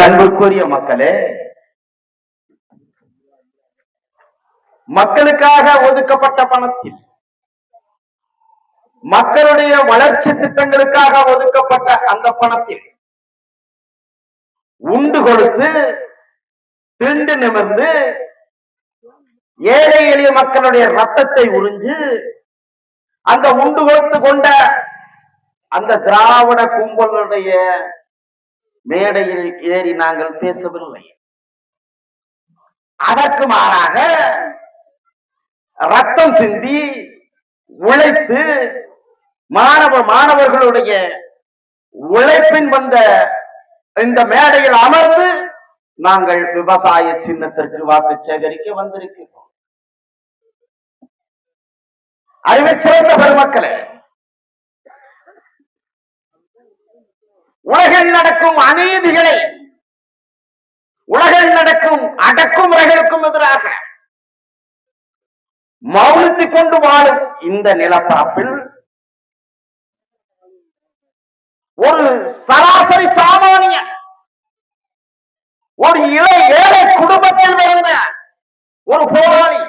அன்புக்குரிய மக்களே, மக்களுக்காக ஒதுக்கப்பட்ட பணத்தில் மக்களுடைய வளர்ச்சி திட்டங்களுக்காக ஒதுக்கப்பட்ட அந்த பணத்தில் உண்டு கொடுத்து திண்டு நிமிர்ந்து ஏழை எளிய மக்களுடைய ரத்தத்தை உறிஞ்சு அந்த உண்டு கொடுத்து கொண்ட அந்த திராவிட கும்பலுடைய மேடையில் ஏறி நாங்கள் பேசவில்லை. அதற்கு மாறாக ரத்தம் சிந்தி உழைத்து மாணவர்களுடைய உழைப்பின் வந்த இந்த மேடையில் அமர்ந்து நாங்கள் விவசாய சின்னத்திற்கு வாக்கு சேகரிக்க வந்திருக்கிறோம். அறிவை சிறந்த பெருமக்களே, உலகில் நடக்கும் அநீதிகளை, உலகில் நடக்கும் அடக்குமுறைகளுக்கும் எதிராக மௌனத்திக் கொண்டு வாழும் இந்த நிலப்பரப்பில் ஒரு சராசரி சாமானிய ஒரு ஏழை குடும்பத்தில் இருந்த ஒரு போராளி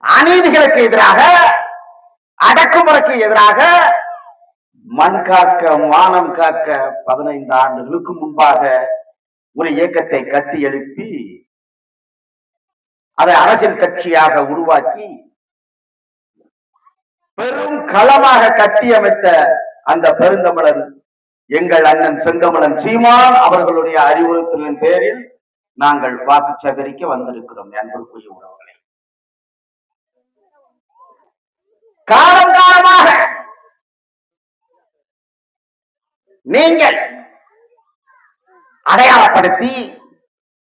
அநீதிகளுக்கு எதிராக, அடக்குமுறைக்கு எதிராக மண் காக்க மானம் காக்க 15 ஆண்டுகளுக்கு முன்பாக ஒரு இயக்கத்தை கட்டி எழுப்பி அதை அரசியல் கட்சியாக உருவாக்கி பெரும் களமாக கட்டியமைத்த அந்த பெருந்தமிழன் எங்கள் அண்ணன் செந்தமிழன் சீமான் அவர்களுடைய அறிவுறுத்தலின் பேரில் நாங்கள் வாக்கு சேகரிக்க வந்திருக்கிறோம். அன்புக்குரிய உறவுகளே, காலம் காலமாக நீங்கள் அடையாளப்படுத்தி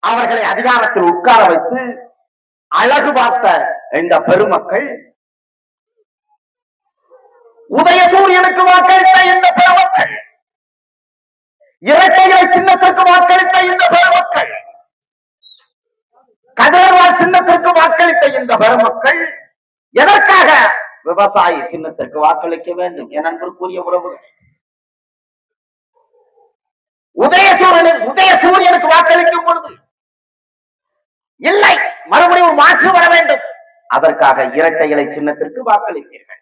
அவர்களை அதிகாரத்தில் உட்கார வைத்து அழகு பார்த்த இந்த பெருமக்கள், உதயசூரியனுக்கு வாக்களித்த இந்த பெருமக்கள், இரட்டைகளை சின்னத்திற்கு வாக்களித்த இந்த பெருமக்கள், கதிரவாள் சின்னத்திற்கு வாக்களித்த இந்த பெருமக்கள் எதற்காக விவசாய சின்னத்திற்கு வாக்களிக்க வேண்டும்? என் அன்பிற்குரிய உறவுகள், உதயசூரியனுக்கு வாக்களிக்கும் பொழுது இல்லை, மறுபடியும் ஒரு மாற்று வர வேண்டும். அதற்காக இரட்டை இலை சின்னத்திற்கு வாக்களித்தீர்கள்.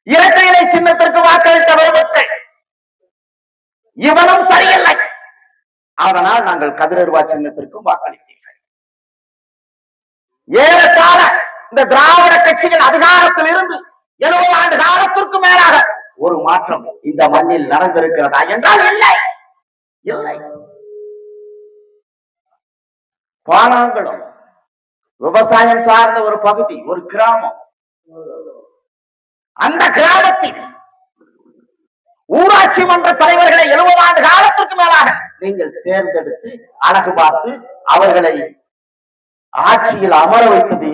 இரட்டை இலை சின்னத்திற்கு வாக்களித்த பெருமக்கள் இவனும் சரியில்லை, அதனால் நாங்கள் கதிரவா சின்னத்திற்கும் வாக்களித்தீர்கள். ஏறத்தாழ இந்த திராவிட கட்சிகள் அதிகாரத்தில் இருந்து 70 ஆண்டு காலத்திற்கு மேலாக ஒரு மாற்றம் இந்த மண்ணில் நடந்திருக்கிறதா என்றால் இல்லை, இல்லை. பானாங்குளம் விவசாயம் சார்ந்த ஒரு பகுதி, ஒரு கிராமம். அந்த கிராமத்தில் ஊராட்சி மன்ற தலைவர்களை 70 ஆண்டு காலத்திற்கு மேலாக நீங்கள் தேர்ந்தெடுத்து அழகு பார்த்து அவர்களை ஆட்சியில் அமர வைத்தது,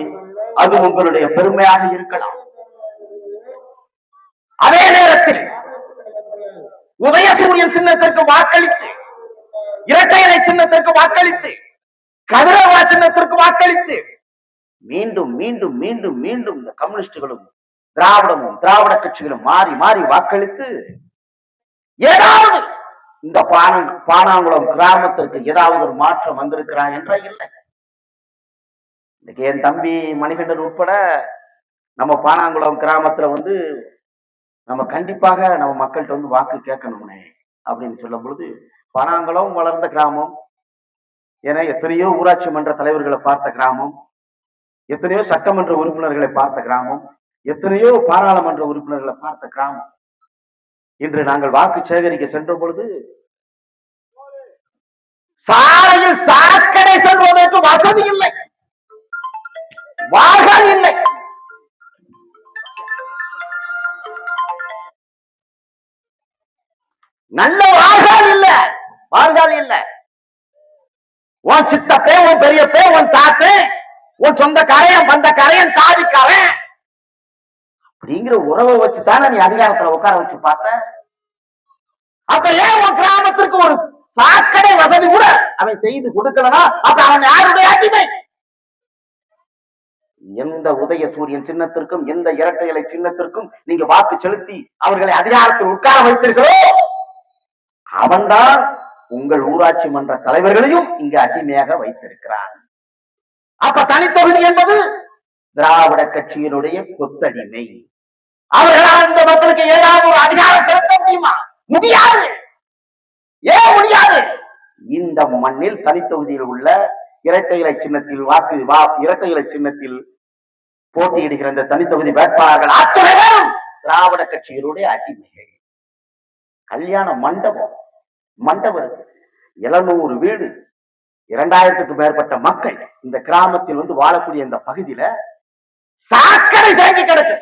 அது உங்களுடைய பெருமையாக இருக்கலாம். அதே நேரத்தில் உதயசூரியன் சின்னத்திற்கு வாக்களித்து, இரட்டை இலை சின்னத்திற்கு வாக்களித்து, கதிரவா சின்னத்திற்கு வாக்களித்து மீண்டும் மீண்டும் மீண்டும் மீண்டும் இந்த கம்யூனிஸ்டுகளும் திராவிடமும் திராவிட கட்சிகளும் மாறி மாறி வாக்களித்து ஏதாவது இந்த பானாங்குளம் கிராமத்திற்கு ஏதாவது ஒரு மாற்றம் வந்திருக்கிறா என்ற இல்லை. இன்னைக்கு என் தம்பி மணிகண்டன் உட்பட நம்ம பானாங்குளம் கிராமத்துல நம்ம கண்டிப்பாக நம்ம மக்கள்கிட்ட வாக்கு கேட்கணும்னே அப்படின்னு சொல்லும் பொழுது, பானாங்குளம் வளர்ந்த கிராமம், ஏன்னா எத்தனையோ ஊராட்சி மன்ற தலைவர்களை பார்த்த கிராமம், எத்தனையோ சட்டமன்ற உறுப்பினர்களை பார்த்த கிராமம், எத்தனையோ பாராளுமன்ற உறுப்பினர்களை பார்த்த கிராமம். இன்று நாங்கள் வாக்கு சேகரிக்க சென்ற பொழுது சாலையில் சாக்கடை செல்வதற்கு வசதி இல்லை, வாகனம் இல்லை. நல்ல வாகனம் இல்ல, வாழ்கால் இல்ல. உன் சித்தப்பே, உன் பெரியப்பே, உன் தாத்தே, உன் சொந்த கரையன் வந்த கரையன் சாதிக்காரன் அப்படிங்கிற உறவை வச்சுதானே நீ அதிகாரத்துல உட்கார வச்சு பார்த்த. அப்ப ஏன் உன் கிராமத்திற்கு ஒரு சாக்கடை வசதி கூட அவன் செய்து கொடுக்கலனா அப்ப அவன் யாருடைய அடிமை? எந்த உதயசூரியன் சின்னத்திற்கும் எந்த இரட்டை இலை சின்னத்திற்கும் நீங்க வாக்கு செலுத்தி அவர்களை அதிகாரத்தில் உட்கார வைத்தீர்களோ அவன்தான் உங்கள் ஊராட்சி மன்ற தலைவர்களையும் இங்கு அடிமையாக வைத்திருக்கிறார். அப்ப தனித்தொகுதி என்பது திராவிட கட்சியினுடைய கொத்தடிமை. அவர்களால் இந்த மக்களுக்கு ஏதாவது ஒரு அதிகாரம் செலுத்த முடியுமா? முடியாது. ஏன் முடியாது? இந்த மண்ணில் தனித்தொகுதியில் உள்ள இரட்டை இலை சின்னத்தில் இரட்டை இலை சின்னத்தில் போட்டியிடுகிற இந்த தனித்தொகுதி வேட்பாளர்கள் அத்தனை பேரும் திராவிட கட்சியினுடைய அடிமைகள். கல்யாண மண்டபம் 700 வீடு, 2000க்கு மேற்பட்ட மக்கள் இந்த கிராமத்தில் வந்து வாழக்கூடிய இந்த பகுதியில சாக்கடை தேங்கி கிடக்கு.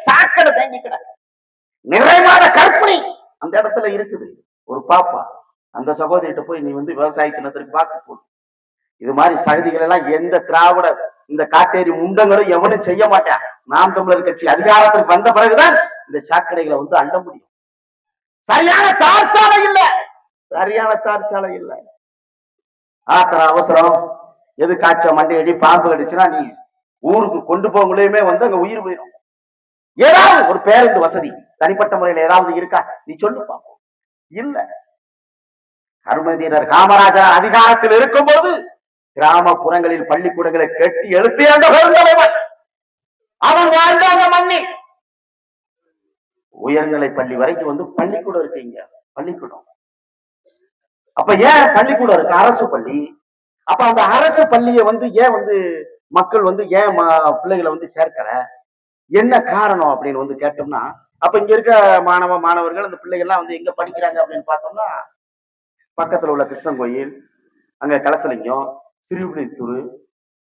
நிறைவான கற்பனை அந்த இடத்துல இருக்குது. ஒரு பாப்பா அந்த சகோதரிட்ட போய் நீ வந்து விவசாய சின்னத்திற்கு பார்க்க போடு. இது மாதிரி சகதிகள் எல்லாம் எந்த திராவிட இந்த காட்டேரி முண்டங்களும் எவனும் செய்ய மாட்டான். நாம் தமிழர் கட்சி அதிகாரத்துக்கு வந்த பிறகுதான் இந்த சாக்கடைகளை வந்து அண்ட முடியும். சரியான தார் சாலை இல்ல. ஆத்திர அவசரம் எது காய்ச்ச மண்டையடி பாம்பு கடிச்சுன்னா நீ ஊருக்கு கொண்டு போகலையுமே வந்து அங்க உயிர் போயிடும். ஏதாவது ஒரு பேருந்து வசதி தனிப்பட்ட முறையில் ஏதாவது இருக்கா? நீ சொல்லு பார்ப்போம். இல்ல. கருமதீரர் காமராஜர் அதிகாரத்தில் இருக்கும்போது கிராமப்புறங்களில் பள்ளிக்கூடங்களை கட்டி எழுப்பிய அந்த பெருந்தலைவர் அவன் வாழ்ந்த அந்த மண்ணில் உயர்நிலை பள்ளி வரைக்கும் வந்து பள்ளிக்கூடம் இருக்கீங்க. பள்ளிக்கூடம் அப்ப ஏன் பள்ளிக்கூடம் இருக்கு? அரசு பள்ளி. அப்ப அந்த அரசு பள்ளியை வந்து ஏன் வந்து மக்கள் வந்து ஏன் பிள்ளைகளை வந்து சேர்க்கல? என்ன காரணம் அப்படின்னு வந்து கேட்டோம்னா, அப்ப இங்க இருக்க மாணவர்கள் அந்த பிள்ளைகள்லாம் வந்து எங்க படிக்கிறாங்க அப்படின்னு பார்த்தோம்னா, பக்கத்துல உள்ள கிருஷ்ணன் கோயில், அங்க கலசலிங்கம், திருவிழித்தூர்,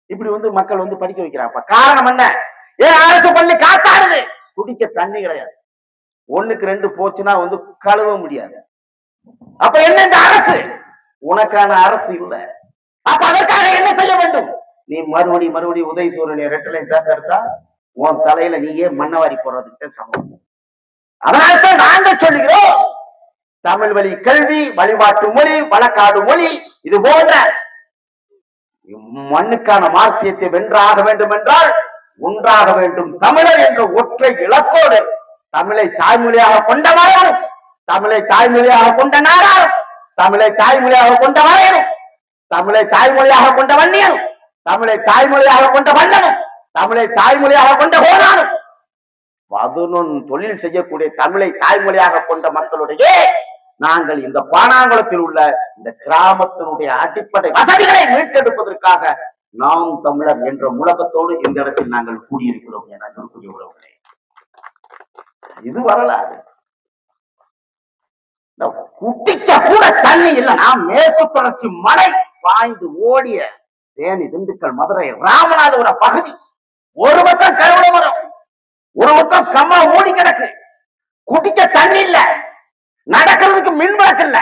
இப்படி வந்து மக்கள் வந்து படிக்க வைக்கிறாங்க. காரணம் என்ன? ஏன் அரசு பள்ளி காத்தாடுது? குடிக்க தண்ணி கிடையாது. 1க்கு 2 போச்சுன்னா வந்து கழுவ முடியாது. அப்ப என்ன இந்த அரசு? உனக்கான அரசு இல்ல. அப்ப அதற்காக என்ன செய்ய வேண்டும்? நீ மறுபடி உதயசூரனை ரெட்டலை தேர்ந்தெடுத்தா உன் தலையில நீயே மண்ணவாரி போடுறதுக்கு சமம். அதனால்தான் நாங்கள் சொல்லுகிறோம், தமிழ் வழி கல்வி, வழிபாட்டு மொழி, வழக்காடு மொழி, இது போன்ற மண்ணுக்கான மார்க்சியத்தை வென்றாக வேண்டும் என்றால் ஒன்றாக வேண்டும் தமிழர் என்ற ஒற்றை இலக்கோடு தமிழை தாய்மொழியாக கொண்டவரும், தமிழை தாய்மொழியாக கொண்ட நாடாரும், தமிழை தாய்மொழியாக கொண்ட வரையரும், தமிழை தாய்மொழியாக கொண்ட வன்னியரும், தமிழை தாய்மொழியாக கொண்ட வண்ணனும், தமிழை தாய்மொழியாக கொண்ட கோனானும், 11 தொழில் செய்யக்கூடிய தமிழை தாய்மொழியாக கொண்ட மக்களுடைய நாங்கள் இந்த பானாங்குளத்தில் உள்ள இந்த கிராமத்தினுடைய அடிப்படை வசதிகளை மீட்டெடுப்பதற்காக நாம் தமிழர் என்ற முழக்கத்தோடு இந்த இடத்தில் நாங்கள் கூடியிருக்கிறோம் என கூடிய உறவுகளே. இது வரலாறு. குட்டிக்க கூட தண்ணி இல்லைன்னா மேற்கு தொடர்ச்சி மழை பாய்ந்து ஓடிய தேனி, திண்டுக்கல், மதுரை, ராமநாதபுரம் பகுதி ஒரு பக்கம் கருவட மரம், ஒரு பக்கம் கம்மா மூடி கிடக்கு. குடிக்க தண்ணி இல்ல, நடக்கிறதுக்கு மின் விளக்கு இல்ல.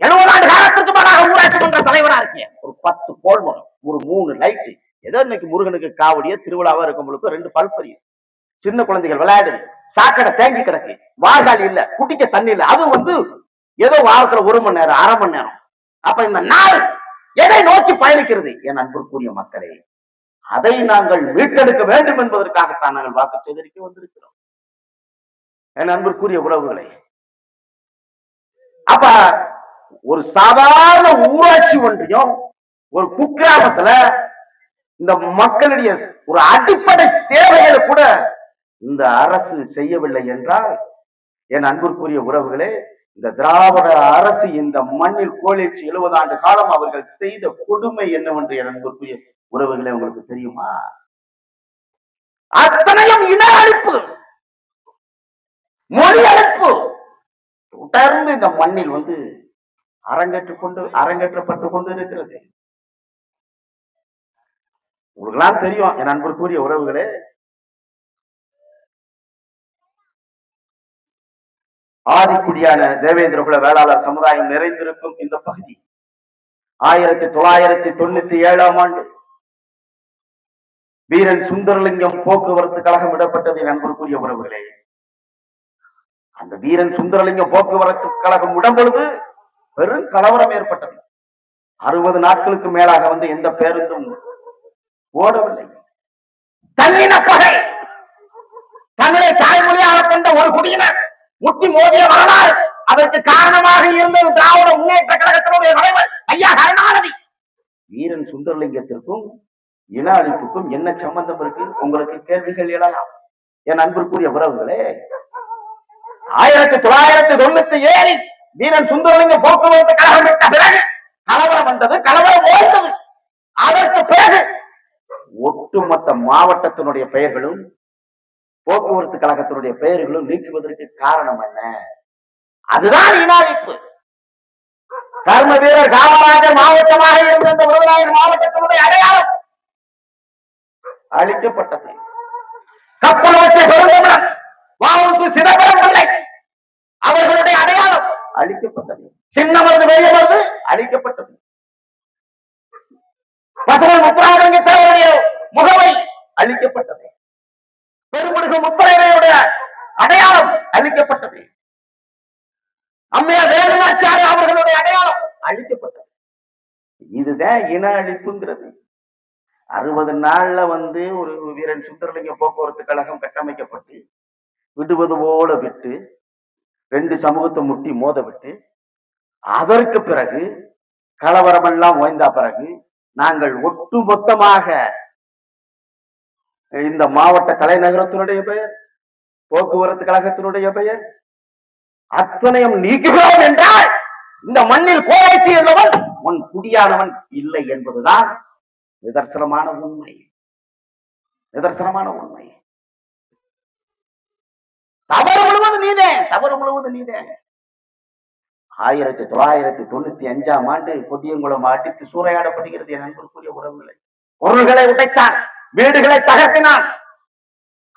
70 ஆண்டு காலத்திற்கு மேலாக ஊராட்சி மன்ற தலைவரா இருக்கீங்க. ஒரு 10 போல் மரம், ஒரு 3 லைட்டு. ஏதோ இன்னைக்கு முருகனுக்கு காவடிய திருவிழாவா இருக்கும்போது 2 பல்பரிய, சின்ன குழந்தைகள் விளையாடுது, சாக்கடை தேங்கி கிடக்கு, வாழ்கால் இல்ல, குடிக்க தண்ணி இல்ல. அது வந்து ஏதோ வாரத்துல 1 மணி நேரம், அரை மணி நேரம். அப்ப இந்த நாள் எதை நோக்கி பயணிக்கிறது? என் அன்பிற்குரிய மக்களே, அதை நாங்கள் மீட்டெடுக்க வேண்டும் என்பதற்காகத்தான் நாங்கள் வாக்கு சேகரிக்க வந்திருக்கிறோம். என் அன்பிற்குரிய உறவுகளை, அப்ப ஒரு சாதாரண ஊராட்சி ஒன்றியம் ஒரு குக்கிராமத்துல இந்த மக்களுடைய ஒரு அடிப்படை தேவைகளை கூட இந்த அரசு செய்யவில்லை என்றால், என் அன்பிற்குரிய உறவுகளே, இந்த திராவிட அரசு இந்த மண்ணில் கோலிச்சு 70 ஆண்டு காலம் அவர்கள் செய்த கொடுமை என்னவென்று என் அன்பிற்குரிய உறவுகளே உங்களுக்கு தெரியுமா? அத்தனையும் இன அழிப்பு, மொழி அழிப்பு தொடர்ந்து இந்த மண்ணில் வந்து அரங்கேற்றப்பட்டு கொண்டு இருக்கிறது. உங்களுக்கெல்லாம் தெரியும் என் அன்பிற்குரிய உறவுகளே, ஆதிக்குடியான தேவேந்திர குல வேளாளர் சமுதாயம் நிறைந்திருக்கும் இந்த பகுதி 1997ஆம் ஆண்டு வீரன் சுந்தரலிங்கம் போக்குவரத்து கழகம் விடப்பட்டது. என் அன்பிற்குரிய உறவுகளே, அந்த வீரன் சுந்தரலிங்கம் போக்குவரத்து கழகம் விடும் பொழுது பெரும் கலவரம் ஏற்பட்டது. 60 நாட்களுக்கு மேலாக வந்து எந்த பேருந்தும் ஓடவில்லை. தன்னினப்பகை, தமிழை தாய்மொழியாக கொண்ட ஒரு குடியினர் முட்டி மோதிய வரலாறு, அதற்கு காரணமாக இருந்தது திராவிட முன்னேற்ற கழக கழகத்தினுடைய தலைவர் ஐயா கருணாநிதி. வீரன் சுந்தரலிங்கத்திற்கும் இன அழிப்புக்கும் என்ன சம்பந்தம் இருக்கு? உங்களுக்கு கேள்விகள் எழலாம். என் அன்பிற்குரிய உறவுகளே, 1997 வீரன் சுந்தரலிங்க போக்குவரத்து கழகம் விட்ட பிறகு கலவரம் வந்தது, கலவரம் ஓய்ந்தது. அதற்கு பிறகு ஒட்டுமொத்த மாவட்டத்தினுடைய பெயர்களும் போக்குவரத்து கழகத்தினுடைய பெயர்களும் நீக்குவதற்கு காரணம் என்ன? அதுதான் இன அழிப்பு. கர்ம வீரர் காமராஜர் மாவட்டமாக இருந்த இந்த விருதுநகர் மாவட்டத்தினுடைய அடையாளம் அழிக்கப்பட்டது. கப்பலோட்டிய பெருந்தமிழன் வ.உ.சி. சிதம்பரம் பிள்ளை அவர்களுடைய அடையாளம் அழிக்கப்பட்டது. சின்னமருது பெரியமருது அழிக்கப்பட்டது. பசுமன் முத்துராமலிங்க தேவருடைய முகவை அழிக்கப்பட்டது. பெருமுடுகு முத்தரையருடைய அடையாளம் அழிக்கப்பட்டது. அம்மையார் வேலுநாச்சியார் அவர்களுடைய அடையாளம் அழிக்கப்பட்டது. இதுதான் இன அழிப்புங்கிறது. 60 நாள்ல ஒரு வீரன் சுந்தரலிங்க போக்குவரத்து கழகம் கட்டமைக்கப்பட்டு விடுவது போல விட்டு 2 சமூகத்தை முட்டி மோத விட்டு அதற்கு பிறகு கலவரம் எல்லாம் ஓய்ந்த பிறகு நாங்கள் ஒட்டுமொத்தமாக இந்த மாவட்ட தலைநகரத்தினுடைய பெயர், போக்குவரத்து கழகத்தினுடைய பெயர் அத்தனையும் நீக்குகிறோம் என்றால் இந்த மண்ணில் கோராட்சி உள்ளவன் உன் குடியானவன் இல்லை என்பதுதான் நிதர்சனமான உண்மை. நிதர்சனமான உண்மை. தவறு முழுவது நீதே, தவறு முழுவது நீதே. 1995 கொடியங்குளம் அடித்து சூறையாடப்படுகிறது என் அன்பிற்குரிய உறவுகளை. பொருள்களை உடைத்தான், வீடுகளை தகர்த்தினான்,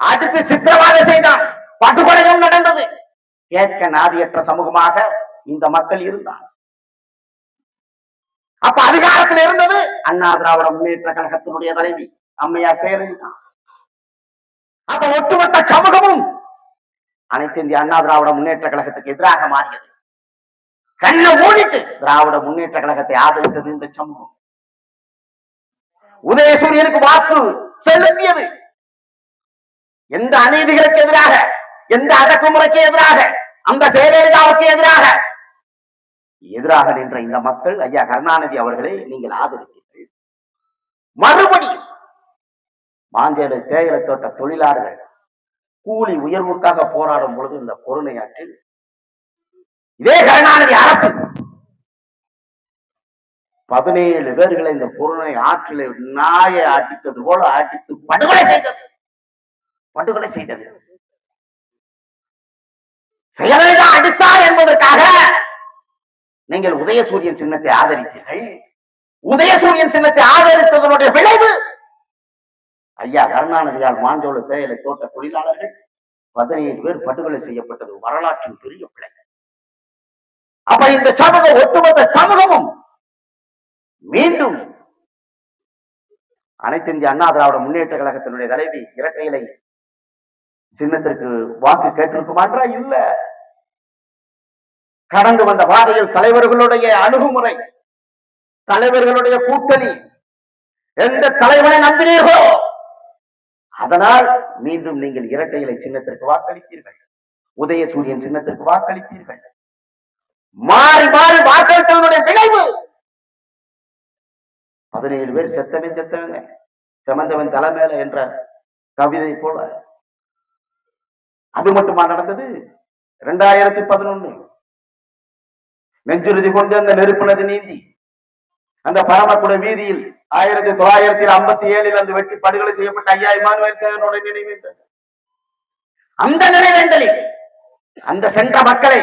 அடித்து சித்திரவதை செய்தான், படுகொலையும் நடந்தது. கேட்க நாதியற்ற சமூகமாக இந்த மக்கள் இருந்தார். அப்ப அதிகாரத்தில் இருந்தது அண்ணா திராவிட முன்னேற்ற கழகத்தினுடைய தலைவி அம்மையார் ஜெயலலிதா. அப்ப ஒட்டுமொத்த சமூகமும் அனைத்து இந்திய அண்ணா திராவிட முன்னேற்ற கழகத்துக்கு எதிராக மாறியது. கண்ணை மூடிட்டு திராவிட முன்னேற்ற கழகத்தை ஆதரித்தது இந்த சமூகம். உதயசூரியனுக்கு வாக்கு செலுத்தியது. எந்த அநீதிகளுக்கு எதிராக, எந்த அடக்குமுறைக்கு எதிராக, அந்த ஜெயலலிதாவுக்கு எதிராக நின்ற இந்த மக்கள் ஐயா கருணாநிதி அவர்களை நீங்கள் ஆதரித்தீர்கள். மறுபடியும் மாஞ்சேரி தேயிலை தோட்ட தொழிலாளர்கள் கூலி உயர்வுக்காக போராடும் பொழுது இந்த பொருளையாற்றில் இதே கருணாநிதி அரசு 17 பேர்களை இந்த பொருளை ஆற்றில நாயை அடித்தது போல அடித்து படுகொலை செய்தது. படுகொலை செய்தது. ஜெயலலிதா அடித்தார் என்பதற்காக நீங்கள் உதயசூரியன் சின்னத்தை ஆதரித்தீர்கள். உதயசூரியன் சின்னத்தை ஆதரித்ததனுடைய விளைவு ஐயா கருணாநிதியால் மாஞ்சோள தேயிலை தோட்ட தொழிலாளர்கள் 17 பேர் படுகொலை செய்யப்பட்டது வரலாற்றின் பெரிய பிழை. அப்ப இந்த சமூகம், ஒட்டுமொத்த சமூகமும் மீண்டும் அனைத்து இந்திய அண்ணா திராவிட முன்னேற்ற கழகத்தினுடைய தலைவி இரட்டை இலை சின்னத்திற்கு வாக்கு கேட்டிருக்குமான்றா? இல்ல. கடந்து வந்த பாதையில் தலைவர்களுடைய அணுகுமுறை, தலைவர்களுடைய கூட்டணி, எந்த தலைவனை நம்பினீர்களோ அதனால் மீண்டும் நீங்கள் இரட்டை இலை சின்னத்திற்கு வாக்களித்தீர்கள், உதயசூரியன் சின்னத்திற்கு வாக்களித்தீர்கள். மாறி மாறி வாக்களித்தவனுடைய விளைவு 17 பேர் செத்தவங்க செமந்தவன் தலைமையில என்ற கவிதை போல. அது மட்டுமா நடந்தது? 2011 நெஞ்சுறுதி கொண்டு அந்த நெருப்பு நதி நீந்தி அந்த பரமக்குட வீதியில் 1957 அந்த வெட்டி படுகொலை செய்யப்பட்ட ஐயா இமானுவேல் சேகரோட நினைவேந்தல். அந்த நினைவேந்தலில் அந்த சென்ற மக்களை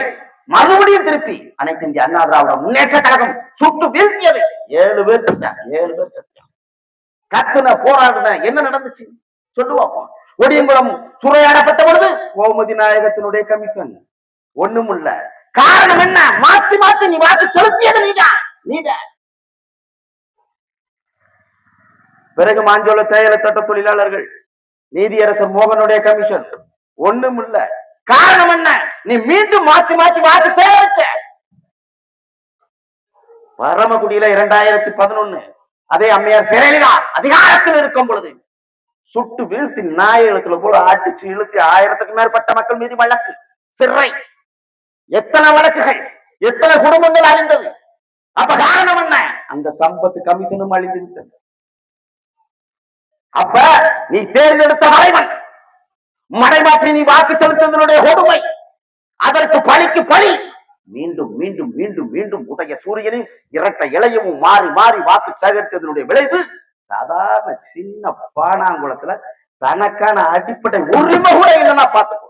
மறுபடியும் திருப்பி அனைத்து இந்திய அண்ணா திராவிட முன்னேற்ற கழகம் சுட்டு வீழ்த்தியது. 7 பேர் செத்தாங்க. 7 பேர் செத்தாங்க. கத்துன போராடுன என்ன நடந்துச்சு சொல்லுவாப்போம். ஒடியங்குளம் சூறையாடப்பட்ட பொழுது கோமதி நாயகத்தினுடைய கமிஷன் ஒண்ணும் இல்ல. காரணம் என்ன? மாத்தி மாத்தி நீ வாக்கு செலுத்தியது நீதான். பிறகு மாஞ்சோள தேயிலை தோட்ட தொழிலாளர்கள் நீதியரசர் மோகனுடைய கமிஷன் ஒண்ணும் இல்ல. காரணம் என்ன? நீ மீண்டும் மாத்தி மாத்தி வாக்கு சேகரிச்ச. பரமக்குடியில 2011 அதே அம்மையார் ஜெயலலிதா அதிகாரத்தில் இருக்கும் பொழுது சுட்டு வீழ்த்தி நாயகத்துல போல ஆட்டிச்சு இழுத்தி 1000க்கும் மேற்பட்ட மக்கள் மீது வழக்கு, சிறை, எத்தனை வழக்குகள், எத்தனை குடும்பங்கள் அழிந்தது. அப்ப காரணம் என்ன? அந்த சம்பத்து கமிஷனும் அழிந்து விட்டது. அப்ப நீ தேர்ந்தெடுத்த மறைவன் மறைமாற்றி நீ வாக்கு செலுத்துவதனுடைய கொடுமை, அதற்கு பழிக்கு பழி. மீண்டும் மீண்டும் மீண்டும் மீண்டும் உதய சூரியனின் இரட்டை இளையமும் மாறி மாறி வாக்கு சேகரித்ததனுடைய விளைவு சாதாரண சின்ன பானாங்குளத்துல தனக்கான அடிப்படை உரிமை கூட இல்லைன்னா பார்த்துக்கோ,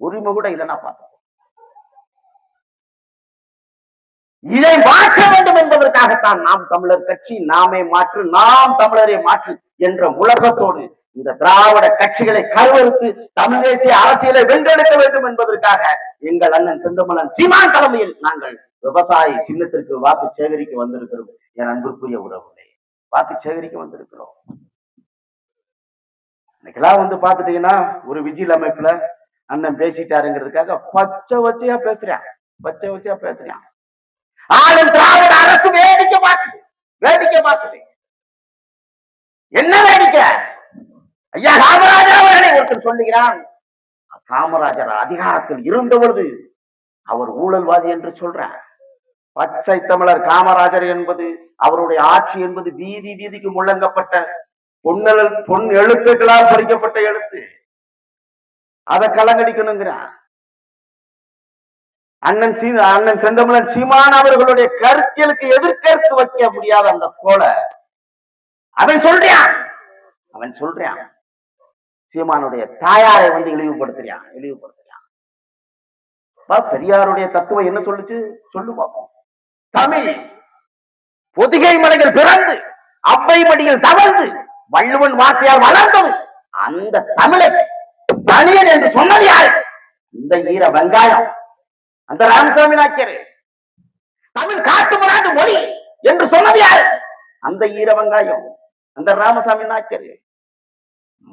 உரிமை கூட இல்லைன்னா பார்த்துக்கோ. இதை மாற்ற வேண்டும் என்பதற்காகத்தான் நாம் தமிழர் கட்சி, நாமே மாற்று, நாம் தமிழரை மாற்று என்ற முழக்கத்தோடு இந்த திராவிட கட்சிகளை கருவறுத்து தமிழ் தேசிய அரசியலை வென்றெடுக்க வேண்டும் என்பதற்காக எங்கள் அண்ணன் செந்தமலன் சீமான் தலைமையில் நாங்கள் விவசாயி சின்னத்திற்கு வாக்கு சேகரிக்க வந்திருக்கிறோம். என் அன்புக்குரிய உறவுகளே, வாக்கு சேகரிக்க வந்திருக்கிறோம். இன்னைக்கெல்லாம் வந்து பாத்துட்டீங்கன்னா ஒரு விஜில் அமைப்புல அண்ணன் பேசிட்டாருங்கிறதுக்காக பச்சை வச்சையா பேசுறேன், பச்சை வச்சையா பேசுறேன். ஆளும் திராவிட அரசு வேடிக்கை பார்க்குது, வேடிக்கை பார்க்குது. என்ன வேடிக்கை? ஐயா காமராஜர் அவர்களை ஒருத்தர் சொல்லுகிறான், காமராஜர் அதிகாரத்தில் இருந்த பொழுது அவர் ஊழல்வாதி என்று சொல்றார். பச்சை தமிழர் காமராஜர் என்பது, அவருடைய ஆட்சி என்பது வீதி வீதிக்கு முழங்கப்பட்ட பொன் எழுத்துக்களால் பொறிக்கப்பட்ட எழுத்து. அதை கலங்கடிக்கணுங்கிறான். அண்ணன் செந்தமிழன் சீமான் அவர்களுடைய கருத்தியலுக்கு எதிர்கருத்து வைக்க முடியாத அந்த கோல அவன் சொல்றான், அவன் சொல்றான் சீமானுடைய தாயாரை வந்து இழிவுபடுத்துறான், இழிவுபடுத்துறான். பெரியாருடைய தத்துவம் என்ன சொல்லுச்சு சொல்லு பார்ப்போம். தமிழ் பொதிகை மலைகள் பிறந்து அவ்வை மடியில் தவழ்ந்து வள்ளுவன் வார்த்தையால் வளர்ந்தது. அந்த தமிழை சனியன் என்று சொன்னது யாரு? இந்த ஈர வெங்காயம், அந்த ராமசாமி நாயக்கர். தமிழ் காட்டு முராண்டு மொழி என்று சொன்னது யாரு? அந்த ஈர வெங்காயம், அந்த ராமசாமி நாயக்கர்.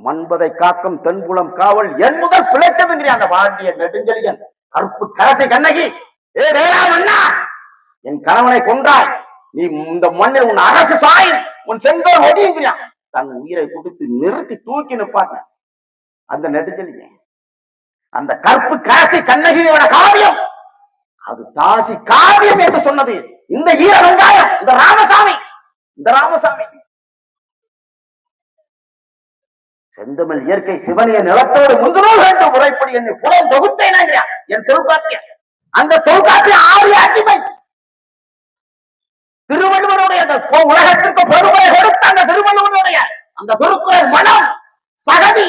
மண்பதை காக்கும் தென்புலம் காவல் என் முதல் பிழைத்ததுங்கிற அந்த பாண்டிய நெடுஞ்செழியன் கருப்பு கரசை கண்ணகி, ஏ வேளாண், என் கணவனை கொண்டாய், நீ இந்த மண்ணில் உன் அரசு சாய், உன் செங்கோல் ஒடியுங்கிறான். தன் உயிரை கொடுத்து நிறுத்தி தூக்கி நிப்பாட்ட அந்த நெடுஞ்செழியன். அந்த கருப்பு கரசை கண்ணகியோட காவியம் அது தாசி காவியம் என்று சொன்னது இந்த ஈர வெங்காயம், இந்த ராமசாமி, இந்த ராமசாமி. செந்தமிழ் இயற்கை சிவனிய நிலத்தோடு முந்தினோடு என்று முறைப்படி என்னை புலம் தொகுத்தேன் என் தொல்காப்பிய. அந்த தொல்காப்பிய ஆரிய அடிமை திருவள்ளுவருடைய உலகத்திற்கு பொறுமை கொடுத்த அந்த திருவள்ளுவருடைய அந்த திருக்குறள் மனம் சகதி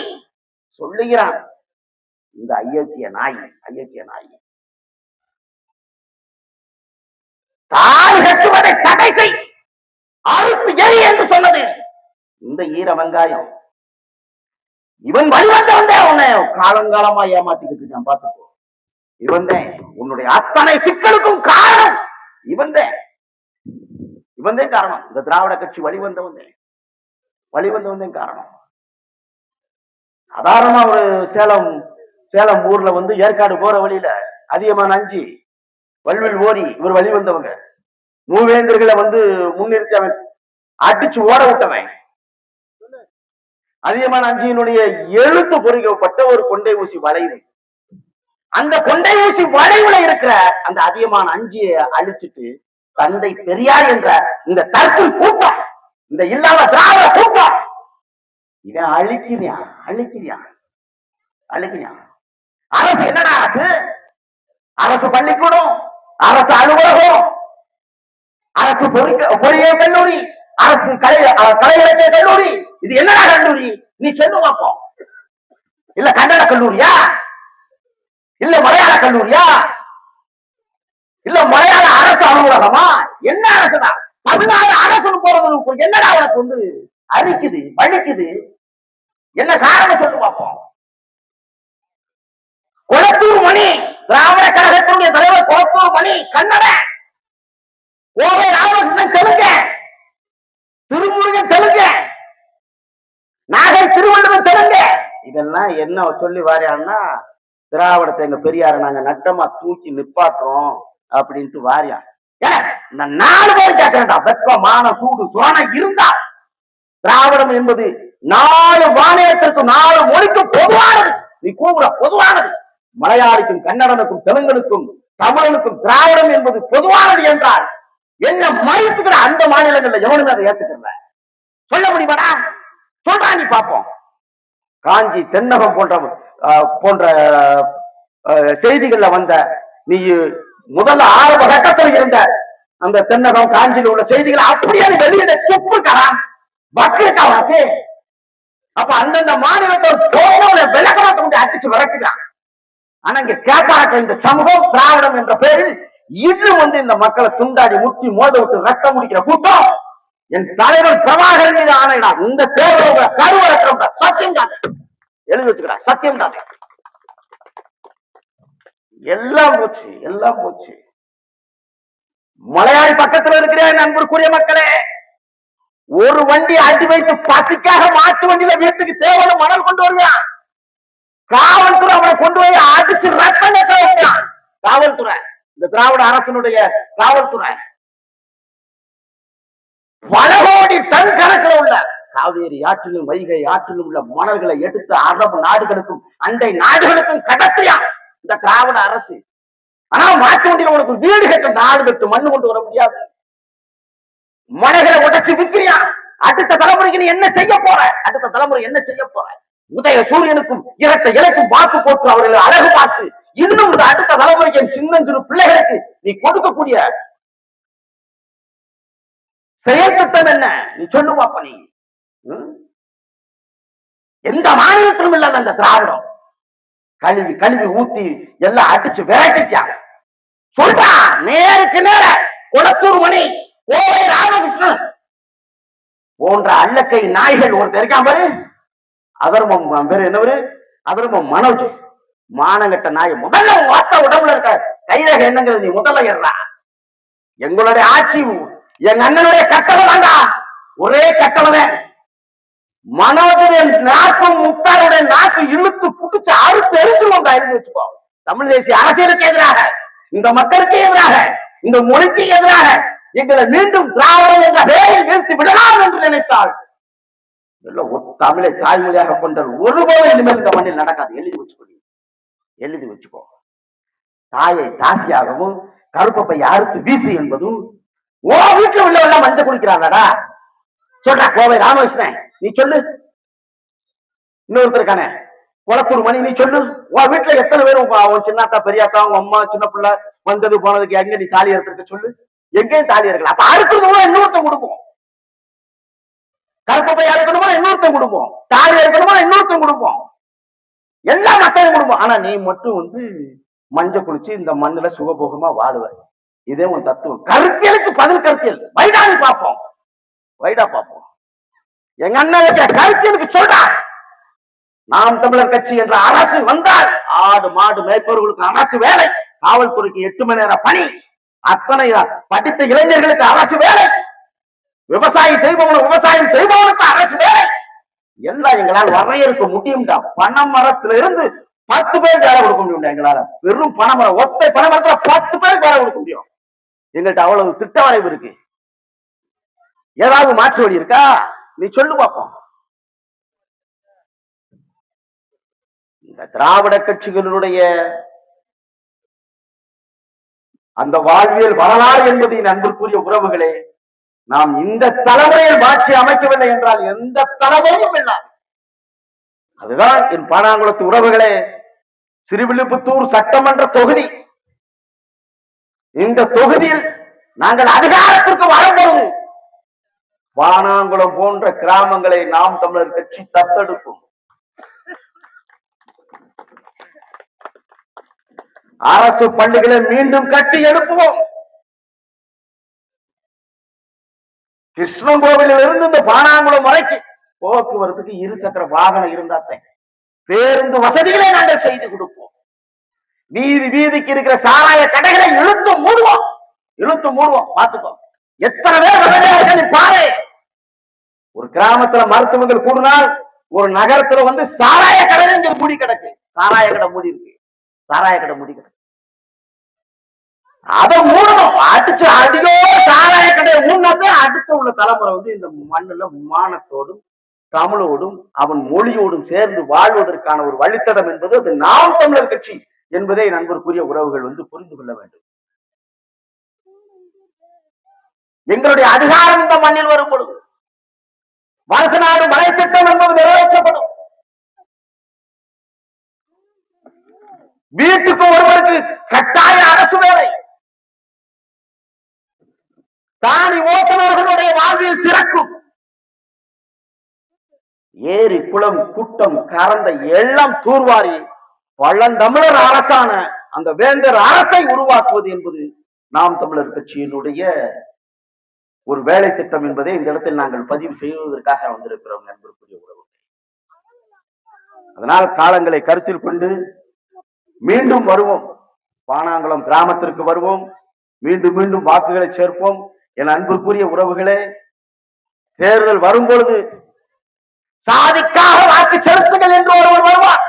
சொல்லுகிறான். இந்த ஐயக்கிய நாய், ஐயக்கிய நாய் தாய் கட்டுவதை தடை செய், அறுத்து எரி என்று சொன்னது இந்த ஈர வெங்காயம். இவன் வழிவந்தவன் உன்னை காலங்காலமா ஏமாத்திக்கிட்டு இருக்கான், பார்த்துக்கோ. இவன் உன்னுடைய அத்தனை சிக்கலுக்கும் காரணம் இவன் காரணம். இந்த திராவிட கட்சி வழிவந்தவன் காரணம். சாதாரணமா ஒரு சேலம் ஊர்ல வந்து ஏற்காடு போற வழியில அதிகமான 5 வல்வில் ஓரி இவர் வழிவந்தவங்க மூவேந்தர்களை வந்து முன்னிறுத்தி அவன் அடிச்சு ஓட விட்டவன். அதிகமான 5 எழுத்து பொறிக்கப்பட்ட ஒரு கொண்டை ஊசி வளைவு. அந்த கொண்டை ஊசி வளைவுல இருக்கிற அந்த அதிகமான 5 அழிச்சிட்டு தந்தை பெரியார் என்ற இந்த தற்கொலை கூட்டம், இந்த இல்லாத திராவிட கூட்டம் இவன் அழிக்கிறான். அரசு என்னடா அரசு? அரசு பள்ளிக்கூடம், அரசு அலுவலகம், அரசு பொறியியல் கல்லூரி, அரசு கலை இலக்கிய கல்லூரி. இது என்னடா கல்லூரி? நீ சொல்லு பார்ப்போம். இல்ல கன்னட கல்லூரியா? இல்ல மலையாள கல்லூரியா? இல்ல மலையாள அரசு அலுவலகமா? என்ன அரசுதான்? தமிழ்நாடு அரசு போறது என்னடா உனக்கு வந்து அரிக்குது, வலிக்குது? என்ன காரணம் சொல்லு பார்ப்போம். கொளத்தூர் மணி திராவிட கழகத்தினுடைய தலைவர் கொளத்தூர் மணி கன்னட, கோவை ராமகிருஷ்ணன் தெலுங்க, திருமுருகன் தெலுங்க, நாகை திருவள்ளுவர் தெலுங்க. இதெல்லாம் என்ன சொல்லி வாரியான்னா, திராவிடத்தை எங்க பெரியார நாங்க நட்டமா தூக்கி நிப்பாட்டுறோம் அப்படின்ட்டு வாரியா. இந்த 4 பேர் கேட்கிறா, வெப்ப மான சூடு சுரணை இருந்தா திராவிடம் என்பது 4 மாநிலத்திற்கும் 4 மொழிக்கும் பொதுவானது. நீ கூவுற பொதுவானது. மலையாளிக்கும் கன்னடனுக்கும் தெலுங்கனுக்கும் தமிழனுக்கும் திராவிடம் என்பது பொதுவானது என்றால் என்ன மறுத்துக்கிற அந்த மாநிலங்கள்ல எவனுமே அதை ஏத்துக்கல. சொல்ல முடியுமாடா? சொல்றா, நீ பாப்போம். காஞ்சி தென்னகம் போன்ற செய்திகள்ல வந்த நீ முதல்ல ஆரம்ப கட்டத்தில் இருந்த அந்த தென்னகம் காஞ்சியில் உள்ள செய்திகளை அப்படியே வெளியிட துப்புக்கா பக்கிருக்காவாக்கு. அப்ப அந்தந்த மாநிலத்தோட விளக்கணத்தை கொண்டு அடிச்சு விரட்டுறான். ஆனா இங்க கேட்பாக்க இந்த சமூகம் திராவிடம் என்ற பெயரில் இன்னும் இந்த மக்களை துண்டாடி முட்டி மோத விட்டு ரத்தம் முடிக்கிற கூட்டம் என் தலைவர் பிரபாகரன் மீது ஆணையிடா. இந்த தேர்தல கருவறக்கிற சத்தியம் தான் எழுதி வச்சுக்கிறா. சத்தியம் தான். எல்லாம் போச்சு, எல்லாம் போச்சு. மலையாளி பக்கத்தில் இருக்கிறேன் அன்பிற்குரிய மக்களே. ஒரு வண்டி அடி வைத்து பசிக்காக மாட்டு வண்டியில வீட்டுக்கு தேவையான மணல் கொண்டு வருவான். காவல்துறை அவனை கொண்டு போய் அடிச்சு ரத்தம் வைக்கிறான். காவல்துறை, இந்த திராவிட அரசனுடைய காவல்துறை பல கோடி டன் கணக்கில் உள்ள காவேரி ஆற்றிலும் வைகை ஆற்றிலும் உள்ள மணல்களை எடுத்து அரபு நாடுகளுக்கும் அண்டை நாடுகளுக்கும் கடத்தியா இந்த திராவிட அரசு. ஆனா மாட்டு வண்டியில உனக்கு வீடு கட்ட நாடு கட்டு மண்ணு கொண்டு வர முடியாது. மலைகளை உடைச்சு விற்கிறியா? அடுத்த தலைமுறைக்கு நீ என்ன செய்ய போற? அடுத்த தலைமுறை என்ன செய்ய போற? உதய சூரியனுக்கும் இரட்டை இலைக்கும் வாக்கு போட்டு அவர்களை அழகு பார்த்து இன்னும் இந்த அடுத்த தலைமுறைக்கு சின்னஞ்சிறு பிள்ளைகளுக்கு நீ கொடுக்கக்கூடிய செயல் திட்டம் என்ன? நீ சொல்லுவாப்ப. நீ எந்த மாநிலத்திலும் இல்லாத அந்த திராவிடம் கழுவி கழுவி ஊத்தி எல்லாம் அடிச்சு விரட்டிட்டாங்க. சொல்றா, நேருக்கு நேர குளத்தூர் மணி, கோவை ராமகிருஷ்ணன் போன்ற அல்லக்கை நாய்கள் ஒருத்தர் இருக்கான் பாரு. அதர்மம் பேரு என்னவரு? அதர்மம் மனோஜ். மானங்கட்ட நாய். முதல்ல வார்த்தை உடம்புல இருக்க கைரக என்னங்கிறது நீ முதல்ல ஏறா. எங்களுடைய ஆட்சி எங்க அண்ணனுடைய கட்டளை தாண்டா, ஒரே கட்டளை. மனோஜுடைய நாக்கும் முத்தாருடைய நாக்கு இழுத்து புடிச்சு அறுத்து எரிச்சுவோம். எழுதி வச்சுக்கோ. தமிழ் தேசிய அரசியலுக்கு எதிராக, இந்த மக்களுக்கு எதிராக, இந்த மொழிக்கு எதிராக எங்களை மீண்டும் திராவிடம் என்ற வேலையில் வீழ்த்தி விடலாம் என்று நினைத்தால் தமிழை தாய்மொழியாக கொண்டால் ஒருபோதும் இனிமேல் இந்த மண்ணில் நடக்காது. எழுதி வச்சுக்கோ, எழுதி வச்சுக்கோ. தாயை தாசியாகவும் கருப்பப்பை அறுத்து வீசு என்பதும் ஓ வீட்டுல உள்ளவெல்லாம் மஞ்சள் குடிக்கிறாங்கடா. சொல்ற கோவை ராமகிருஷ்ணன், நீ சொல்லு. இன்னொருத்தருக்கானே குளத்தூர் மணி, நீ சொல்லு. உன் வீட்டுல எத்தனை பேரும் அவன் சின்னாத்தா பெரியாத்தா உங்க அம்மா சின்ன பிள்ளை வந்தது போனதுக்கு எங்க நீ தாலி எடுத்துருக்க சொல்லு. எங்கேயும் தாலி இருக்கலாம். அப்ப அறுக்கிறதும் இன்னொருத்தன் கொடுப்போம். கருப்பப்பை அறுக்கணுமா இன்னொருத்தன் கொடுப்போம். தாலி அறுக்கணுமா இன்னொருத்தன் கொடுப்போம். எல்லா மக்களும் கொடுப்போம். ஆனா நீ மட்டும் மஞ்சள் குளிச்சு இந்த மண்ணுல சுகபோகமா வாழுவ. இதே உன் தத்துவம். கருத்தியலுக்கு பதில் கருத்தியல். வைடானி பார்ப்போம், வைடா பார்ப்போம். எங்க அண்ணன் வைக்கிற கருத்தியலுக்கு சொல்றா. நாம் தமிழர் கட்சி என்ற அரசு வந்தால் ஆடு மாடு மேய்ப்பவர்களுக்கு அரசு வேலை, காவல்துறைக்கு 8 மணி நேர பணி, அத்தனை படித்த இளைஞர்களுக்கு அரசு வேலை, விவசாயம் விவசாயம் செய்பவனுக்கு அரசு வேலை, எல்லாம் எங்களால் வரையறுக்க முடியும்டா. பனை மரத்துல இருந்து 10 பேருக்கு வேலை கொடுக்க முடியும். எங்களால வெறும் பனைமரம், ஒத்தை பனைமரத்துல 10 பேருக்கு வேலை கொடுக்க முடியும். எங்கள்கிட்ட அவ்வளவு திட்ட வரைவு இருக்கு. ஏதாவது மாற்று வழி இருக்கா? நீ சொல்லு பார்ப்போம். இந்த திராவிட கட்சிகளுடைய அந்த வாழ்வியல் வரலாறு என்பது அன்பிற்குரிய உறவுகளே, நாம் இந்த தலைமுறையில் மாற்றி அமைக்கவில்லை என்றால் எந்த தலைமுறையும் இல்லை. அதுதான் என் பானாங்குளத்து உறவுகளே. சிறுவில்லிபுத்தூர் சட்டமன்ற தொகுதி, இந்த தொகுதியில் நாங்கள் அதிகாரத்திற்கு வரும்போது பானாங்குளம் போன்ற கிராமங்களை நாம் தமிழர் கட்சி தத்தெடுக்கும். அரசு பள்ளிகளை மீண்டும் கட்டி எழுப்புவோம். கிருஷ்ணங்கோவிலில் இருந்து இந்த பானாங்குளம் வரைக்கும் போக்குவரத்துக்கு 2 சக்கர வாகனம் இருந்தாத்தேன். பேருந்து வசதிகளை நாங்கள் செய்து கொடுப்போம். வீதி வீதிக்கு இருக்கிற சாராய கடைகளை இழுத்து மூடுவோம், இழுத்து மூடுவோம். பார்த்துக்கோ, எத்தனை பேர் பாரு. ஒரு கிராமத்துல மருத்துவங்கள் கூடினால் ஒரு நகரத்துல சாராய கடை இங்க மூடி கிடக்கு. சாராய கடை மூடி இருக்கு, சாராய கடை மூடி கிடக்கு. அதை மூடணும். அடிச்சு அடியோ சாராய கடையை மூடினாத்தே அடுத்த உள்ள தலைமுறை இந்த மண்ணுல மானத்தோடும் தமிழோடும் அவன் மொழியோடும் சேர்ந்து வாழ்வதற்கான ஒரு வழித்தடம் என்பது அது நாம் தமிழர் கட்சி என்பதை நண்பருக்குரிய உறவுகள் புரிந்து கொள்ள வேண்டும். எங்களுடைய அதிகாரம் இந்த மண்ணில் வரும் பொழுது வருஷ நாடு மழை திட்டம் என்பது நிறைவேற்றப்படும். வீட்டுக்கு ஒருவருக்கு கட்டாய அரசு வேலை. தானி ஓட்டுநர்களுடைய வாழ்வில் சிறக்கும். ஏரி குளம் குட்டம் கறந்த எல்லாம் தூர்வாரி பழந்தமிழர் அரசான அந்த வேந்தர் அரசை உருவாக்குவது என்பது நாம் தமிழர் கட்சியினுடைய ஒரு வேலை திட்டம் என்பதை இந்த இடத்தில் நாங்கள் பதிவு செய்வதற்காக வந்திருக்கிறோம் நண்பர்களுடைய உறவு. அதனால் காலங்களை கருத்தில் கொண்டு மீண்டும் வருவோம், பானாங்குளம் கிராமத்திற்கு வருவோம், மீண்டும் மீண்டும் வாக்குகளை சேர்ப்போம். என் அன்புக்குரிய உறவுகளே, தேர்தல் வரும்பொழுது சாதிக்காக வாக்கு செலுத்துங்கள் என்று ஒருவர் வருவார்.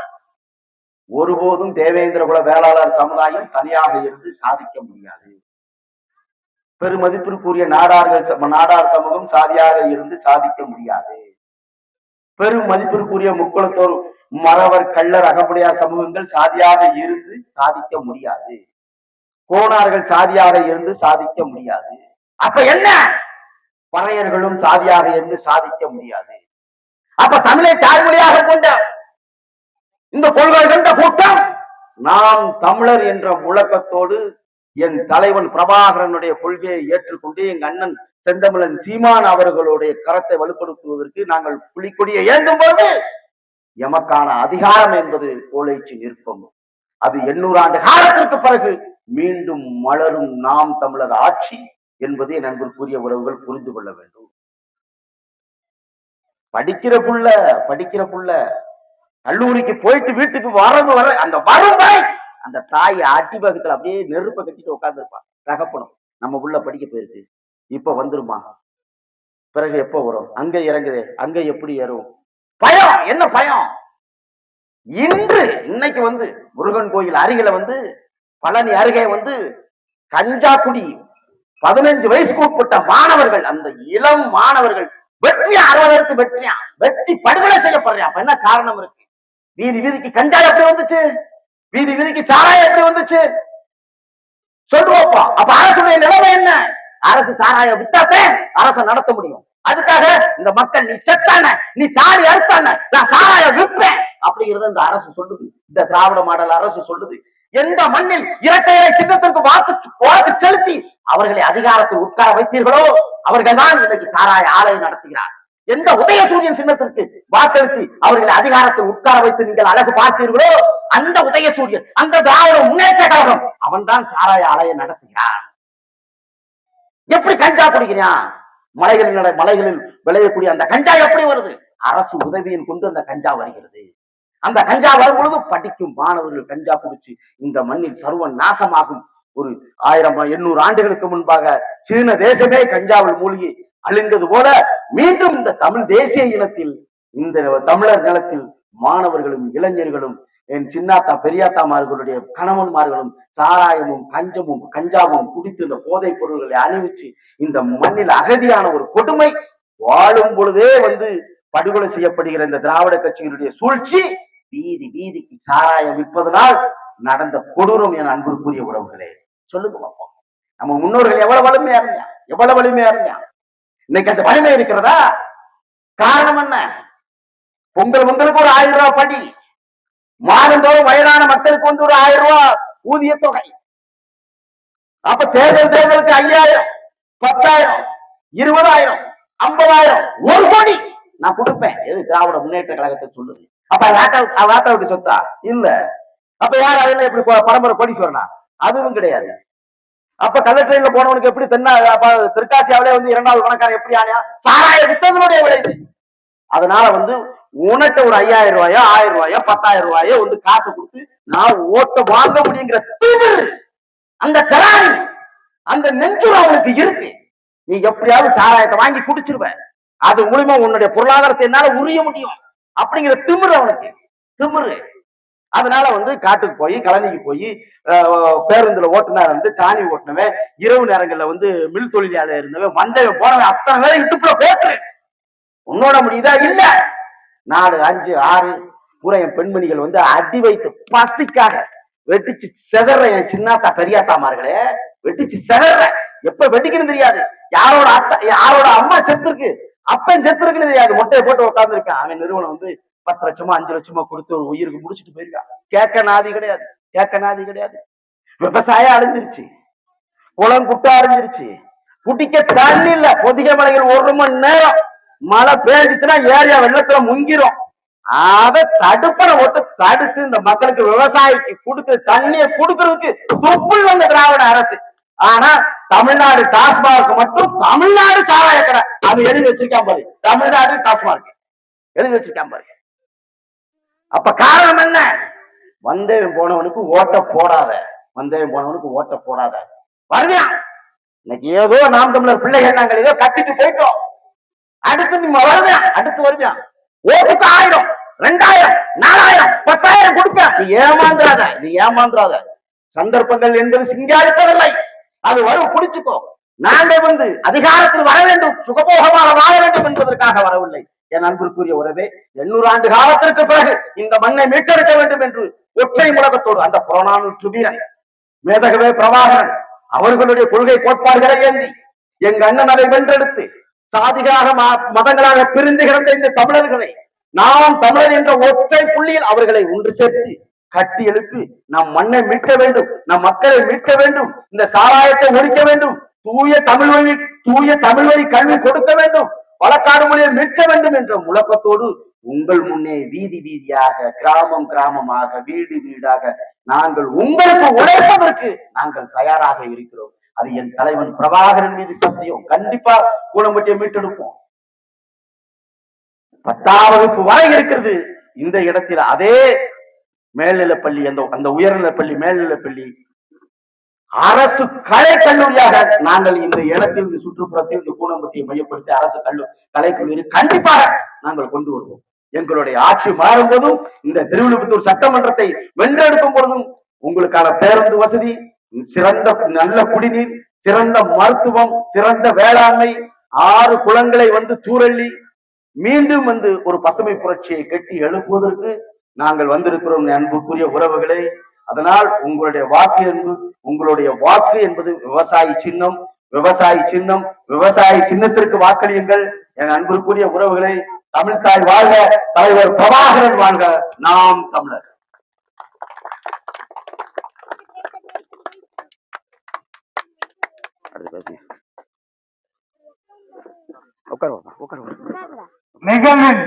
ஒருபோதும் தேவேந்திர குல வேளாளர் சமுதாயம் தனியாக இருந்து சாதிக்க முடியாது. பெருமதிப்பிற்குரிய நாடார் சமூகம் சாதியாக இருந்து சாதிக்க முடியாது. பெரும் மதிப்பிற்குரிய முக்குளத்தோர் மறவர் கள்ளர் அகமுடையார் சமூகங்கள் சாதியாக இருந்து சாதிக்க முடியாது. கோணார்கள் சாதியாக இருந்து சாதிக்க முடியாது. அப்ப என்ன? பறையர்களும் சாதியாக இருந்து சாதிக்க முடியாது. அப்ப தமிழை தாய்மொழியாக கொண்ட இந்த கொள்கை கொண்ட கூட்டம் நாம் தமிழர் என்ற முழக்கத்தோடு என் தலைவன் பிரபாகரனுடைய கொள்கையை ஏற்றுக்கொண்டு எங்க அண்ணன் செந்தமிழன் சீமான் அவர்களுடைய கரத்தை வலுப்படுத்துவதற்கு நாங்கள் புலிக்கொடியை ஏந்தும் போது எமக்கான அதிகாரம் என்பது கோலைச்சு நிற்பம். அது 800 ஆண்டு காலத்திற்கு பிறகு மீண்டும் மலரும் நாம் தமிழர் ஆட்சி என்பதை நண்பர்களுக்குரிய உறவுகள் புரிந்து கொள்ள வேண்டும். படிக்கிற புள்ள கல்லூரிக்கு போயிட்டு வீட்டுக்கு வரது வர அந்த வரும் வரை அந்த தாய் அடி பக்கத்துல அப்படியே நெருப்ப கட்டிட்டு உட்கார்ந்து இருப்பான். தகப்பனும் நம்ம உள்ள படிக்க போயிருக்கு, இப்ப வந்துருமா, பிறகு எப்ப வரும், அங்க இறங்குதே, அங்க எப்படி ஏறும், பயம். என்ன பயம்? இன்னைக்கு வந்து முருகன் கோயில் அருகில வந்து பழனி அருகே வந்து கஞ்சா குடி 15 வயசுக்கு உட்பட்ட மாணவர்கள், அந்த இளம் மாணவர்கள் வெற்றியா 60 வெற்றி படுகொலை செய்யப்படுறேன். அப்ப என்ன காரணம் இருக்கு? வீதிக்கு கஞ்சா எப்படி வந்துச்சு? வீதிக்கு சாராயம் எப்படி வந்துச்சு? சொல்லுவோம். அப்ப அரசுடைய நிலைமை என்ன? அரசு சாராயம் விட்டாத்தே அரசு நடத்த முடியும். அதுக்காக இந்த மக்கள் நீ செத்தான, நீ தாலி அறுத்தான, நான் சாராயம் விற்பேன் அப்படிங்கிறது இந்த அரசு சொல்லுது. இந்த திராவிட மாடல் அரசு சொல்லுது. எந்த மண்ணில் இரட்டை இலை சின்னத்திற்கு வாக்கு செலுத்தி அவர்களை அதிகாரத்தில் உட்கார வைத்தீர்களோ அவர்கள் தான் இன்னைக்கு சாராய ஆலை நடத்துகிறார். எந்த உதயசூரியன் சின்னத்திற்கு வாக்களித்து அவர்களை அதிகாரத்தில் உட்கார வைத்து நீங்கள் அழகு பார்த்தீர்களோ அந்த உதயசூரியன், அந்த திராவிட முன்னேற்ற கழகம், அவன் தான் சாராய ஆலையை நடத்துகிறான். எப்படி கஞ்சா குடிக்கிறான்? மலைகளில் விளையக்கூடிய அந்த கஞ்சா எப்படி வருது? அரசு உதவியின் கொண்டு அந்த கஞ்சா வருகிறது. அந்த கஞ்சா வரும் பொழுது படிக்கும் மாணவர்கள் கஞ்சா குடிச்சு இந்த மண்ணில் சர்வ நாசமாகும். ஒரு 800 ஆண்டுகளுக்கு முன்பாக சீன தேசமே கஞ்சாவில் மூழ்கி அழிந்தது போல மீண்டும் இந்த தமிழ் தேசிய இனத்தில், இந்த தமிழர் நிலத்தில் மாணவர்களும் இளைஞர்களும் என் சின்னாத்தா பெரியாத்தாமார்களுடைய கணவன்மார்களும் சாராயமும் கஞ்சாவும் குடித்து இந்த போதைப் பொருள்களை அணிவிச்சு இந்த மண்ணில் அகதியான ஒரு கொடுமை வாழும் பொழுதே வந்து படுகொலை செய்யப்படுகிற இந்த திராவிட கட்சிகளுடைய சூழ்ச்சி, வீதிக்கு சாராயம் விற்பதனால் நடந்த கொடூரம் என அன்புக்குரிய உறவுகளே. சொல்லுங்க பார்ப்போம். நம்ம முன்னோர்கள் எவ்வளவு வலிமையா இருந்தா இன்னைக்கு அந்த வலிமை இருக்கிறதா? காரணம் என்ன? பொங்கலுக்கு ஒரு 1000 ரூபாய் படி, மாதந்தோறும் வயதான மக்களுக்கு வந்து ஒரு 1000 ரூபாய் ஊதிய தொகை. அப்ப தேர்தலுக்கு 5000, 10,000, 20,000, 50,000, 1 கோடி நான் கொடுப்பேன். எது திராவிட முன்னேற்ற கழகத்தை சொல்லுது. அப்ப வாட்டா விட்டு சொத்தா இல்ல. அப்ப யார் அதுல எப்படி பரம்பரை கோடீஸ்வரனா? அதுவும் கிடையாது. அப்ப கலெக்டர்ல போனவனுக்கு எப்படி தெற்காசியாவிலே வந்து 2வது பணக்காரன் எப்படி ஆனா? சாராய வித்ததனுடைய விளைவு. அதனால வந்து உனட்ட ஒரு 5000 ரூபாயோ 1000 ரூபாயோ 10,000 ரூபாயோ வந்து காசு கொடுத்து நான் ஓட்ட வாங்க முடியுங்கிற அந்த திராணி, அந்த நெஞ்சுரம் அவனுக்கு இருக்கு. நீ எப்படியாவது சாராயத்தை வாங்கி குடிச்சிருவ, அது மூலமா உன்னுடைய பொருளாதாரத்தை என்னால உரிய முடியும் அப்படிங்கிற திமிரு அவனுக்கு, திமிரு. அதனால வந்து காட்டுக்கு போய் கழனிக்கு போய் பேருந்துல ஓட்டுனா இருந்து காணி ஓட்டுனவன், இரவு நேரங்கள்ல வந்து மில் தொழிலாளர் இருந்தவன், வந்தவன் போனவன், அத்தனை பேரை இட்டுப்புற போட்டு உன்னோட முடியுதா? இல்ல. 4, 5, 6 பூரா என் பெண்மணிகள் வந்து அடி வைத்து பசிக்காக வெட்டிச்சு செதற என் சின்னாத்தா பெரியாத்தாமார்களே, வெட்டிச்சு செதற. எப்ப வெட்டிக்கணும் தெரியாது. யாரோட அம்மா செத்துருக்கு, அப்பன் செத்துருக்குன்னு தெரியாது. மொட்டையை போட்டு உட்கார்ந்துருக்கான். அவன் நிறுவனம் வந்து 10 லட்சமோ 5 லட்சமோ கொடுத்து ஒரு உயிருக்கு முடிச்சுட்டு போயிருக்கான். கேட்க நாதி கிடையாது, கேட்க நாதி கிடையாது. விவசாயம் அழிஞ்சிருச்சு, குளம் குட்டா அழிஞ்சிருச்சு, குடிக்க தண்ணி இல்ல. பொதிகை மலைகள் 1 மணி நேரம் மழை பெஞ்சிச்சுன்னா ஏரியா வெள்ளத்துல முங்கிரும். அதை தடுப்பனை ஓட்டு தடுத்து இந்த மக்களுக்கு விவசாயிக்கு கொடுத்து தண்ணியை கொடுக்கறதுக்கு தொப்புள் வந்த திராவிட அரசு. ஆனா தமிழ்நாடு டாஸ்மார்க் மட்டும் தமிழ்நாடு சாராய கடை அது எழுதி வச்சிருக்கான் பாரு. தமிழ்நாடு டாஸ்மார்க் எழுதி வச்சிருக்கான் பாரு. அப்ப காரணம் என்ன? வந்தேன் போனவனுக்கு ஓட்ட போடாத, வந்தேன் போனவனுக்கு ஓட்ட போடாத. வருவியான் இன்னைக்கு ஏதோ நாம் தமிழர் பிள்ளைகள் நாங்கள் ஏதோ கட்டிட்டு போயிட்டோம். அடுத்து நீ வருவியான், அடுத்து வருவியான். ஓட்டுக்கு 1000 2000 4000 10,000 கொடுப்பேன். நீ ஏமாந்துராத, நீ ஏமாந்துராத. சந்தர்ப்பங்கள் என்பது சிங்காரிப்பதில்லை, அது வரும் பிடிச்சுக்கோ. நாங்க வந்து அதிகாரத்தில் வர வேண்டும், சுகபோகமாக வாழ வேண்டும் என்பதற்காக வரவில்லை. என் அன்பிற்குரிய உறவே, 800 ஆண்டு காலத்திற்கு பிறகு இந்த மண்ணை மீட்டெடுக்க வேண்டும் என்று ஒற்றை முழக்கத்தோடு அந்த புறநானூற்று வீரன் மேதகவே பிரபாகரன் அவர்களுடைய கொள்கை கோட்பாடுகளை ஏந்தி எங்க அண்ணன் அதை வென்றெடுத்து சாதிகளாக மதங்களாக பிரிந்து கிடந்த இந்த தமிழர்களை நாம் தமிழர் என்ற ஒற்றை புள்ளியில் அவர்களை ஒன்று சேர்த்து கட்டி எழுப்பி நம் மண்ணை மீட்க வேண்டும், நம் மக்களை மீட்க வேண்டும், இந்த சாராயத்தை ஒழிக்க வேண்டும், தூய தமிழ் வழி கல்வி கொடுக்க வேண்டும், வழக்காடு மொழியை மீட்க வேண்டும் என்ற முழக்கத்தோடு உங்கள் முன்னே வீதி வீதியாக கிராமம் கிராமமாக வீடு வீடாக நாங்கள் உங்களுக்கு உழைப்பதற்கு நாங்கள் தயாராக இருக்கிறோம். அது என் தலைவன் பிரபாகரன் மீது சத்தியம். கண்டிப்பா கூடம்பட்டியை மீட்டெடுப்போம். 10ஆம் வகுப்பு வரை இருக்கிறது இந்த இடத்தில். அதே மேல்நிலைப்பள்ளி, அந்த உயர்நிலைப்பள்ளி மேல்நிலைப்பள்ளி அரசு கலை கல்லூரியாக நாங்கள் இந்த இடத்தில் இந்த சுற்றுப்புறத்தில் இந்த கூடம்பட்டியை மையப்படுத்தி அரசு கலை கல்லூரி கண்டிப்பாக நாங்கள் கொண்டு வருவோம். எங்களுடைய ஆட்சி மாறும் போதும் இந்த திருவிழுப்புத்தூர் சட்டமன்றத்தை வென்றெடுக்கும் பொழுதும் உங்களுக்கான பேருந்து வசதி, சிறந்த நல்ல குடிநீர், சிறந்த மருத்துவம், சிறந்த வேளாண்மை, 6 குளங்களை வந்து தூரள்ளி மீண்டும் வந்து ஒரு பசுமை புரட்சியை கட்டி எழுப்புவதற்கு நாங்கள் வந்திருக்கிறோம் அன்புக்குரிய உறவுகளே. அதனால் உங்களுடைய வாக்கு என்பது விவசாயி சின்னம், விவசாயி சின்னம், விவசாயி சின்னத்திற்கு வாக்களியுங்கள் என் அன்புக்குரிய உறவுகளை. தமிழ் தாய் வாழ்க, தலைவர் பிரபாகரன் வாழ்க, நாம் தமிழர். உட்கார். நிகழ்வின்